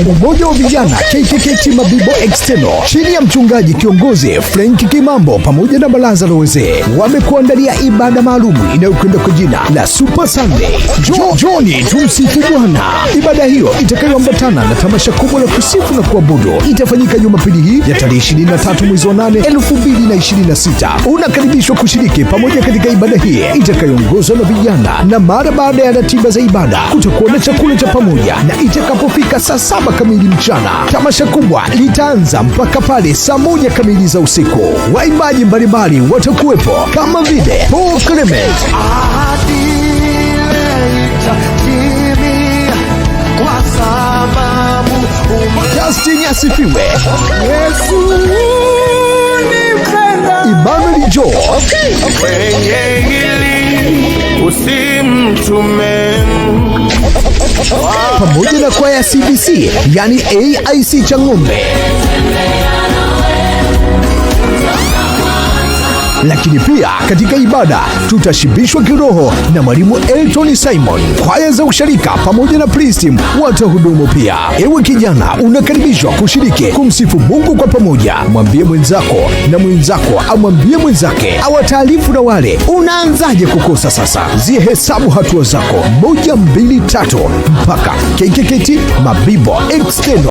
Umoja wa Vijana KKKT Mabibo External chini ya mchungaji kiongozi Frank Kimambo pamoja na baraza la wazee wamekuandalia ibada maalum inayokwenda kwa jina la Super Sunday. Johnny tumsifu Bwana. Ibada hiyo itakayoambatana na tamasha kubwa la kusifu na kuabudu itafanyika Jumapili hii ya tarehe 23 mwezi wa 8 2026. Unakaribishwa kushiriki pamoja katika ibada hii itakayoongozwa na vijana, na mara baada ya ratiba za ibada kutakuwa na chakula cha pamoja, na itakapofika saa 7 kamili mchana tamasha kubwa litaanza mpaka pale saa 1 kamili za usiku. Waimbaji mbalimbali watakuwepo kama vile Paul Clement, Justin Asifiwe, Emmanuel Jo, pamoja na kwaya CBC yani AIC Chang'ombe. Lakini pia katika ibada tutashibishwa kiroho na mwalimu Elton Simon. Kwaya za usharika pamoja na praise team watahudumu pia. Ewe kijana, unakaribishwa kushiriki kumsifu Mungu kwa pamoja. Mwambie mwenzako na mwenzako amwambie mwenzake, awataarifu na wale. Unaanzaje kukosa sasa? Zihesabu hatua zako 1, 2, 3 mpaka KKKT Mabibo External.